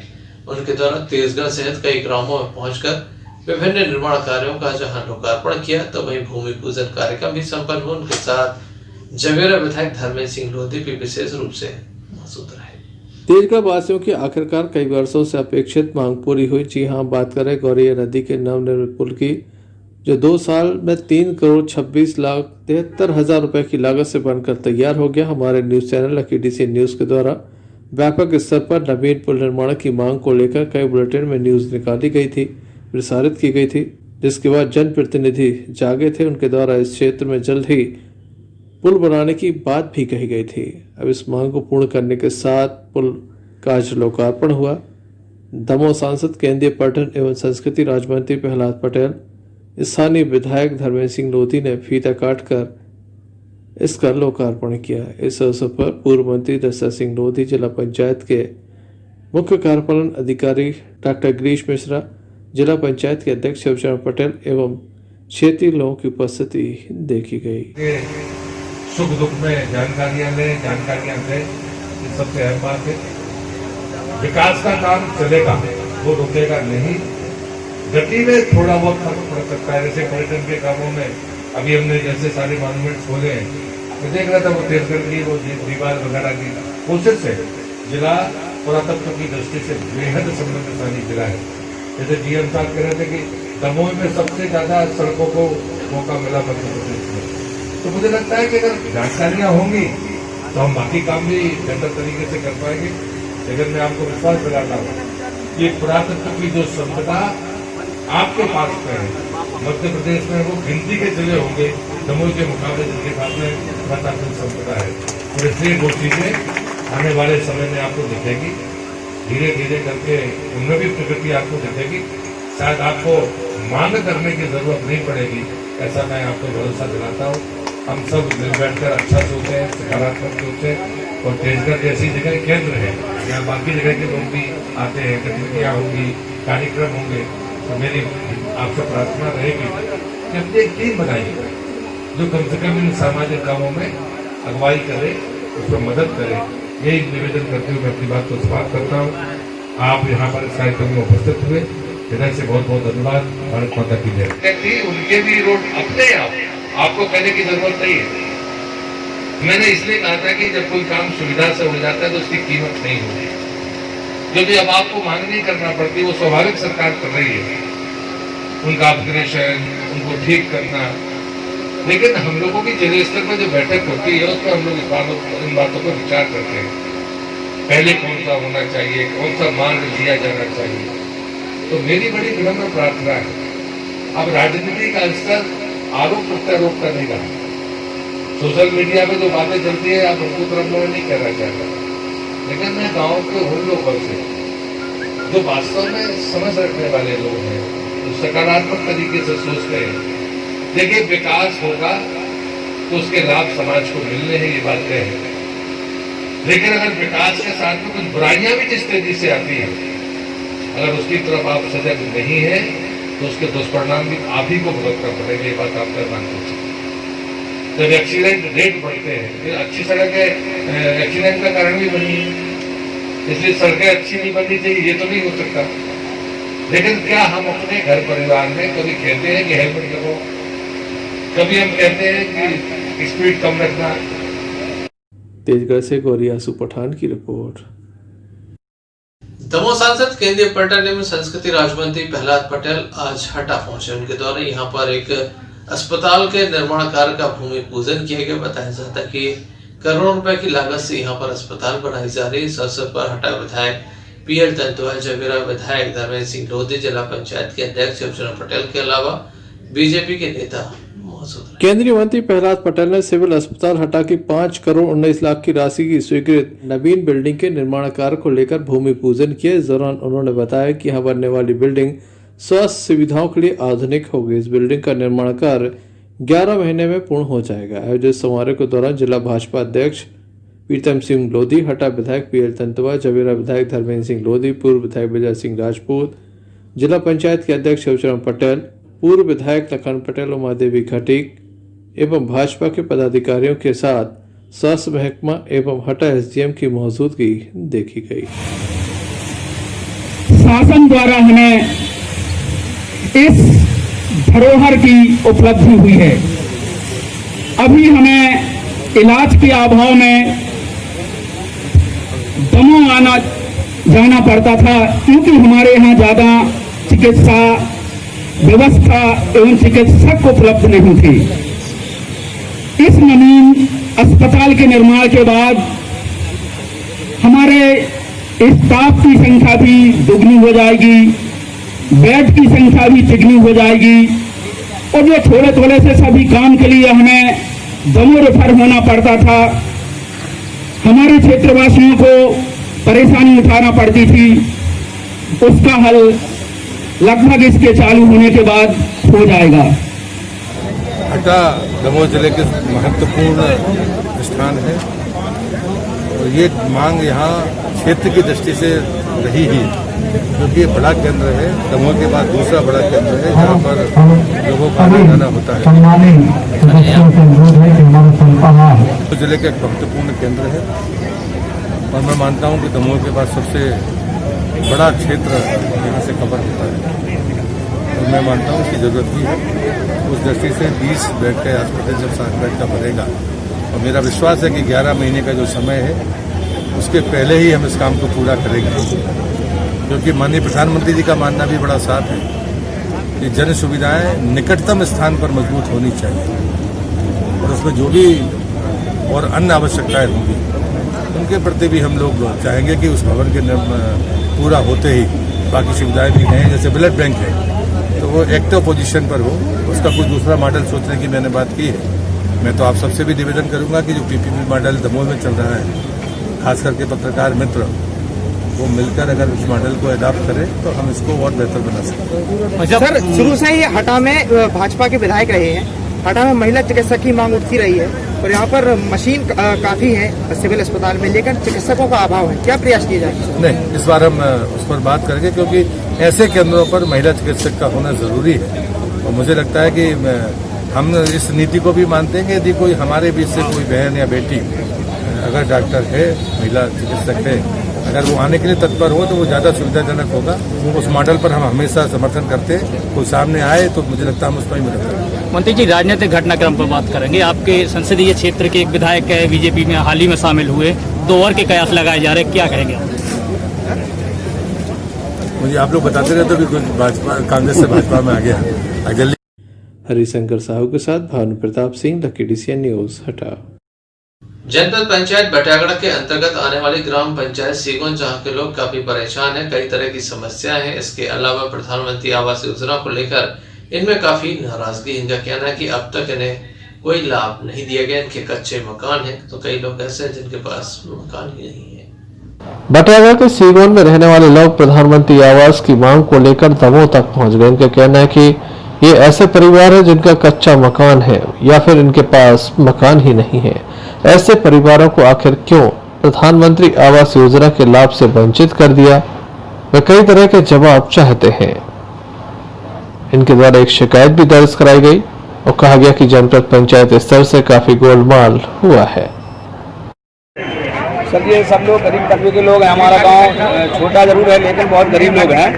उनके द्वारा तेजगढ़ सहित कई ग्रामों में पहुंचकर विभिन्न निर्माण कार्यों का जहां लोकार्पण किया, तो वहीं भूमि पूजन कार्यक्रम भी संपन्न हुआ। उनके साथ जवेरा विधायक धर्मेंद्र सिंह लोधी भी विशेष रूप से मौजूद रहे। तेजगढ़ वासियों की आखिरकार कई वर्षों से अपेक्षित मांग पूरी हुई। जी हां, बात करें गौरिया नदी के नवनिर्मित पुल की, जो 2 साल में 3,26,73,000 रुपए की लागत से बनकर तैयार हो गया। हमारे news channel lucky DC news के द्वारा व्यापक स्तर पर नवीन पुल निर्माण की मांग को लेकर कई बुलेटिन में न्यूज निकाली गई थी, प्रसारित की गई थी, जिसके बाद जनप्रतिनिधि जागे थे। उनके द्वारा इस क्षेत्र में जल्द ही पुल बनाने की बात भी कही गई थी। अब इस मांग को पूर्ण करने के साथ पुल का आज लोकार्पण हुआ। दमोह सांसद केंद्रीय पर्यटन एवं संस्कृति राज्य मंत्री प्रहलाद पटेल, स्थानीय विधायक धर्मेंद्र सिंह लोधी ने फीता काटकर इसका लोकार्पण किया। इस अवसर पर पूर्व मंत्री दशरथ सिंह लोधी, जिला पंचायत के मुख्य कार्यपालन अधिकारी डॉक्टर गिरीश मिश्रा, जिला पंचायत के अध्यक्ष शिवचरण पटेल एवं क्षेत्रीय लोगों की उपस्थिति देखी गई। सुख दुख में जानकारियां दें, ये सबसे अहम बात है। विकास का काम चलेगा, वो रुकेगा नहीं। गति में थोड़ा बहुत फर्क पड़ सकता है, जैसे पर्यटन के कामों में अभी हमने जैसे सारे मॉन्यूमेंट्स खोले हैं, मैं देख रहा था वो तेजगढ़ की वो दीवार वगैरह की कोशिश है। जिला पुरातत्व की दृष्टि से बेहद समृद्धशाली जिला है। जैसे डीएम साहब कह रहे थे कि दमोह में सबसे ज्यादा सड़कों को मौका मिला मध्य प्रदेश में, तो मुझे लगता है कि अगर जानकारियां होंगी तो हम बाकी काम भी बेहतर तरीके से कर पाएंगे। लेकिन मैं आपको विश्वास दिलाता हूँ कि पुरातत्व की जो संपदा आपके पास में है, मध्य प्रदेश में वो गिनती के जिले होंगे दमोह के मुकाबले जिनके पास में पुरातत्व संपदा है। और इसलिए वो चीजें आने वाले समय में आपको दिखेगी, धीरे धीरे करके उनमें भी प्रकृति आपको दिखेगी। शायद आपको मांग करने की जरूरत नहीं पड़ेगी, ऐसा मैं आपको भरोसा दिलाता हूँ। हम सब मिल बैठकर अच्छा सोचते हैं, सकारात्मक सोचते हैं। और तेजगढ़ जैसी जगह केंद्र है, यहाँ बाकी जगह के लोग भी आते हैं, गतिविधियाँ होंगी, कार्यक्रम होंगे। तो मेरी आपसे प्रार्थना रहेगी कि अपनी एक टीम बनाइए जो कम से कम इन सामाजिक कामों में अगुवाई करे, उसमें मदद करे। यही निवेदन करते हुए मैं अपनी बात को समाप्त करता हूँ। आप यहाँ पर इस कार्यक्रम में उपस्थित हुए, हृदय से बहुत बहुत धन्यवाद। भारत माता की जय। उनके भी रोड अपने आपको कहने की जरूरत नहीं है। मैंने इसलिए कहा था कि जब कोई काम सुविधा से हो जाता है तो उसकी कीमत नहीं होती, क्योंकि अब आपको मांग नहीं करना पड़ती, वो स्वाभाविक सरकार कर रही है उनका अपग्रेडेशन, उनको ठीक करना। लेकिन हम लोगों की जिले स्तर पर जो बैठक होती है उसमें हम लोग इन बातों पर विचार करते हैं। पहले कौन सा होना चाहिए, कौन सा मार्ग लिया जाना चाहिए। तो मेरी बड़ी विनम्र प्रार्थना है, अब राजनीति का स्तर आरोप प्रत्यारोप का नहीं रहा। सोशल मीडिया में जो बातें चलती है आप उनको तरफ मैं नहीं कहना चाहता, लेकिन मैं गांव के उन लोगों से जो वास्तव में समझ रखने वाले लोग हैं, जो सकारात्मक तरीके से सोचते हैं, देखिए विकास होगा तो उसके लाभ समाज को मिलने हैं, ये बात तय है। लेकिन अगर विकास के साथ में कुछ बुराइयां भी जिस तेजी से आती हैं, अगर उसकी तरफ आप सजग नहीं है तो उसके दुष्परिणाम भी आप ही को भुगतना पड़ेगा। ये बात आप मान लीजिए। जब एक्सीडेंट रेट बढ़ते हैं, फिर अच्छी सड़कें एक्सीडेंट का कारण भी बनी है, इसलिए सड़कें अच्छी नहीं बननी चाहिए, ये तो नहीं हो सकता। लेकिन क्या हम अपने घर परिवार में कभी कहते हैं कि हेलमेट लगाओ, कभी हम कहते हैं कि स्पीड कम रखना। तेजगढ़ से गौरियासु पठान की रिपोर्ट। दमोह सांसद केंद्रीय पर्यटन एवं संस्कृति राज्य मंत्री प्रहलाद पटेल आज हटा पहुंचे। उनके द्वारा यहां पर एक अस्पताल के निर्माण कार्य का भूमि पूजन किया गया। बताया जाता है कि करोड़ों रुपए की लागत से यहां पर अस्पताल बनाई जा रही है। इस अवसर पर हटा विधायक पीएल तंतुआ, जवेरा विधायक धर्मेंद्र सिंह लोधी, जिला पंचायत के अध्यक्ष शिवचरण पटेल के अलावा बीजेपी के नेता मौजूद रहे। केंद्रीय मंत्री प्रहलाद पटेल ने सिविल अस्पताल हटा की 5 करोड़ 19 लाख की राशि की स्वीकृत नवीन बिल्डिंग के निर्माण कार्य को लेकर भूमि पूजन किया। इस दौरान उन्होंने बताया कि यहाँ बनने वाली बिल्डिंग स्वास्थ्य सुविधाओं के लिए आधुनिक होगी। इस बिल्डिंग का निर्माण कार्य 11 महीने में पूर्ण हो जाएगा। आयोजित समारोह के दौरान जिला भाजपा अध्यक्ष प्रीतम सिंह लोधी, हटा विधायक पीएल तंतवा, जवेरा विधायक धर्मेंद्र सिंह लोधी, पूर्व विधायक विजय सिंह राजपूत, जिला पंचायत के अध्यक्ष शिवचरण पटेल, पूर्व विधायक लखन पटेल, उमा देवी घटिक एवं भाजपा के पदाधिकारियों के साथ स्वास्थ्य महकमा एवं हटा एसडीएम की मौजूदगी देखी गई। शासन द्वारा हमें इस धरोहर की उपलब्धि हुई है। अभी हमें इलाज के अभाव में दमोह आना जाना पड़ता था, क्योंकि हमारे यहाँ ज्यादा चिकित्सा व्यवस्था एवं चिकित्सक उपलब्ध नहीं थे। इस नवीन अस्पताल के निर्माण के बाद हमारे स्टाफ की संख्या भी दुगनी हो जाएगी, बेड की संख्या भी तिगनी हो जाएगी और जो थोड़े थोड़े से सभी काम के लिए हमें दमोह रेफर होना पड़ता था, हमारे क्षेत्रवासियों को परेशानी उठाना पड़ती थी, उसका हल लगभग इसके चालू होने के बाद हो जाएगा। हटा दमोह जिले के महत्वपूर्ण स्थान है और ये मांग यहाँ क्षेत्र की दृष्टि से रही ही, क्योंकि ये बड़ा केंद्र है। दमोह के बाद दूसरा बड़ा केंद्र है जहाँ पर लोगों का आना जाना होता है। जिले का एक महत्वपूर्ण केंद्र है और मैं मानता हूँ कि दमोह के बाद सबसे बड़ा क्षेत्र यहाँ से कवर होता है और मैं मानता हूँ इसकी जरूरत भी है। उस दृष्टि से 20 बेड का अस्पताल जब 7 बेड का बनेगा और मेरा विश्वास है कि 11 महीने का जो समय है उसके पहले ही हम इस काम को पूरा करेंगे, क्योंकि माननीय प्रधानमंत्री जी का मानना भी बड़ा साफ है कि जन सुविधाएं निकटतम स्थान पर मजबूत होनी चाहिए और उसमें जो भी और अन्य आवश्यकताएं होंगी उनके प्रति भी हम लोग चाहेंगे कि उस भवन के पूरा होते ही बाकी सुविधाएं भी हैं। जैसे ब्लड बैंक है तो वो एक्टिव पोजीशन पर हो, उसका कोई दूसरा मॉडल सोचने की मैंने बात की है। मैं तो आप सबसे भी निवेदन करूंगा कि जो पीपीपी मॉडल दमोह में चल रहा है, खास करके पत्रकार मित्र वो मिलकर अगर उस मॉडल को अडॉप्ट करें तो हम इसको और बेहतर बना सकते हैं। सर, शुरू से ही हटा में भाजपा के विधायक रहे हैं। हटा में महिला चिकित्सक की मांग उठती रही है और यहाँ पर मशीन काफी है सिविल अस्पताल में, लेकिन चिकित्सकों का अभाव है। क्या प्रयास किए जाए? नहीं, इस बार हम उस पर बात करेंगे, क्योंकि ऐसे केंद्रों पर महिला चिकित्सक का होना जरूरी है और मुझे लगता है कि हम इस नीति को भी मानते हैं कि यदि कोई हमारे बीच से कोई बहन या बेटी अगर डॉक्टर है, महिला चिकित्सक है, अगर वो आने के लिए तत्पर हो तो वो ज़्यादा सुविधाजनक होगा। उस मॉडल पर हम हमेशा समर्थन करते हैं। कोई सामने आए तो मुझे लगता है हम उस पर ही मदद करेंगे। मंत्री जी, राजनीतिक घटनाक्रम पर बात करेंगे। आपके संसदीय क्षेत्र के एक विधायक है, बीजेपी में हाल ही में शामिल हुए, 2 और के कयास लगाए जा रहे हैं, क्या कहेंगे? मुझे आप लोग बताते रहे तो भी कुछ भाजपा कांग्रेस से भाजपा में आ गया जल्दी। हरिशंकर साहू के साथ Bhanu Pratap Singh, lucky DCN news, हटा। जनपद पंचायत बटागड़ा के अंतर्गत आने वाली ग्राम पंचायत सीगोन, जहां के लोग काफी परेशान हैं, कई तरह की समस्याएं हैं। इसके अलावा प्रधानमंत्री आवास योजना को लेकर इनमें काफी नाराजगी। इनका कहना है कि अब तक इन्हें कोई लाभ नहीं दिया गया। इनके कच्चे मकान हैं, तो कई लोग ऐसे हैं जिनके पास मकान ही नहीं है। बटागड़ा के सीगोन में रहने वाले लोग प्रधानमंत्री आवास की मांग को लेकर दमोह तक पहुंच गए। इनका कहना है कि ये ऐसे परिवार है जिनका कच्चा मकान है या फिर इनके पास मकान ही नहीं है। ऐसे परिवारों को आखिर क्यों प्रधानमंत्री आवास योजना के लाभ से वंचित कर दिया, वे कई तरह के जवाब चाहते हैं। इनके द्वारा एक शिकायत भी दर्ज कराई गई और कहा गया कि जनपद पंचायत स्तर से काफी गोलमाल हुआ है। सर, ये सब लोग गरीब तबके के लोग हैं। हमारा गांव छोटा जरूर है लेकिन बहुत गरीब लोग हैं।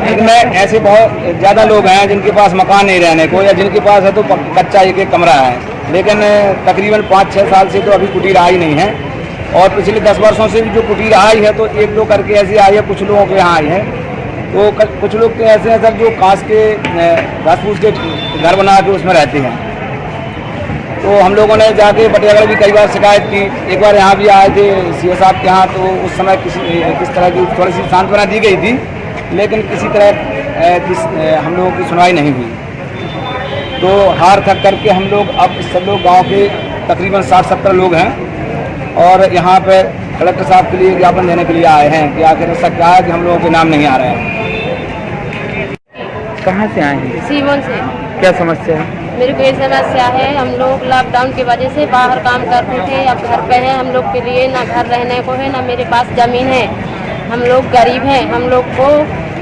इनमें ऐसे बहुत ज़्यादा लोग हैं जिनके पास मकान नहीं रहने को, या जिनके पास है तो कच्चा एक कमरा है, लेकिन तकरीबन 5-6 साल से तो अभी कुटीर आई नहीं है। और पिछले 10 वर्षों से भी जो कुटीर आई है तो 1-2 करके ऐसी आई है, कुछ लोगों के यहाँ आई है। तो कुछ लोग तो ऐसे हैं सर जो कांच के घास फूस के घर बना के उसमें रहते हैं। तो हम लोगों ने जाके बटियागढ़ भी कई बार शिकायत की। एक बार यहाँ भी आए थे सीओ साहब के यहाँ, तो उस समय किस तरह की थोड़ी सी सांत्वना दी गई थी, लेकिन किसी तरह हम लोगों की सुनवाई नहीं हुई। तो हार थक करके हम लोग अब सब लोग गांव के तकरीबन 60-70 लोग हैं और यहाँ पे कलेक्टर साहब के लिए ज्ञापन देने के लिए आए हैं कि आखिर ऐसा क्या है कि हम लोगों के नाम नहीं आ रहे हैं। कहाँ से आए हैं? सीवन से। क्या समस्या है? मेरे को ये समस्या है, हम लोग लॉकडाउन की वजह से बाहर काम करते थे, अब घर पे हैं। हम लोग के लिए ना घर रहने को है, ना मेरे पास ज़मीन है। हम लोग गरीब हैं। हम लोग को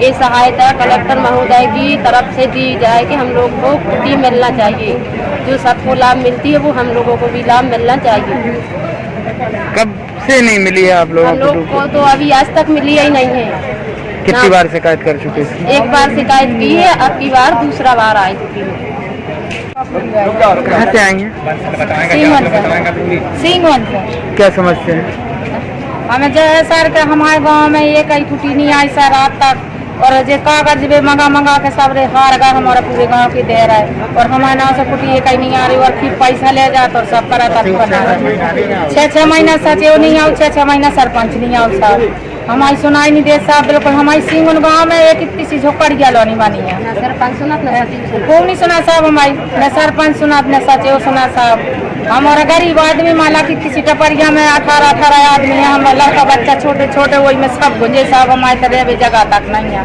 ये सहायता कलेक्टर महोदय की तरफ से दी जाए कि हम लोग को कुटी मिलना चाहिए। जो सबको लाभ मिलती है वो हम लोगों को भी लाभ मिलना चाहिए। कब से नहीं मिली है आप लोगों हम लोग को तो अभी आज तक मिली ही नहीं है। कितनी बार शिकायत कर चुके हैं? एक बार शिकायत की है, अब की बार दूसरा बार आई चुकी है। कहाँ से आई हैं? सिंगवन से। क्या समस्या है? हमें जो है सर के हमारे गांव में ये कहीं छुट्टी नहीं आई सर रात तक, और जो कागज भी मंगा के सब हार गए हमारे पूरे गांव की दे रहा है, और हमारे नाम से छुट्टी ये कहीं नहीं आ रही, और फिर पैसा ले जाते और सब करा था 6-6 महीना सचिव नहीं आओ, 6-6 महीना सरपंच नहीं आओ सर। हमारी सुनाई नहीं दे साहब बिल्कुल। हमारी सिंगन गाँव में एक किसी झोपड़िया लोनी बनी है, सरपंच सुना को नहीं सुना साहब, हमारी न सरपंच सुना न सचिव सुना साहब। हमारा गरीब आदमी माला की किसी टपरिया में 18 आदमी है, हमारा लड़का बच्चा छोटे छोटे वही में सब गुंजे साहब। हमारी तरह भी जगह तक नहीं है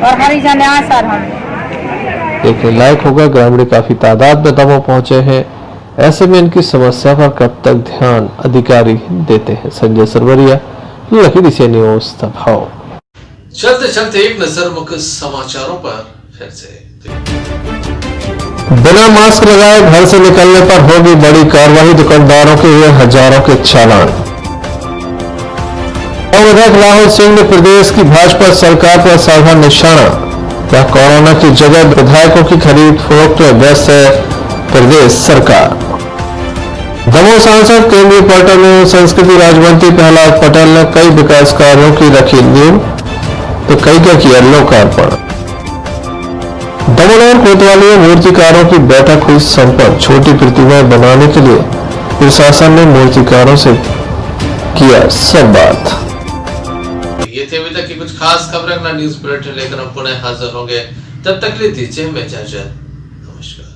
और हरी जाने सर हम देखने लायक होगा। ग्रामीण काफी तादाद में दमोह पहुंचे हैं, ऐसे में इनकी समस्या पर कब तक ध्यान अधिकारी देते हैं। संजय सरवरिया, लखीमपुर से न्यूज़ दबाव। चलते चलते एक नजर मुख्य समाचारों पर फिर से। बिना मास्क लगाए घर से निकलने पर होगी बड़ी कार्रवाई, दुकानदारों के हुए हजारों के चालान। विधायक राहुल सिंह ने प्रदेश की भाजपा सरकार पर साधा निशाना, क्या कोरोना की जगह विधायकों की खरीद फरोख्त में व्यस्त है प्रदेश सरकार। दमोह सांसद केंद्रीय पर्यटन एवं संस्कृति राज्य मंत्री प्रहलाद पटेल ने कई विकास कार्यों की रखी नींव, तो कई का किया लोकार्पण। दमोह कोतवाली में मूर्तिकारों की बैठक हुई संपन्न, छोटी प्रतिमाएं बनाने के लिए प्रशासन ने मूर्तिकारों से किया संवाद। ये थे अभी तक की कुछ खास खबरें। अपना न्यूज बुलेटिन लेकर हम पुनः हाजिर होंगे, तब तक के लिए दीजिए हमें इजाजत। नमस्कार।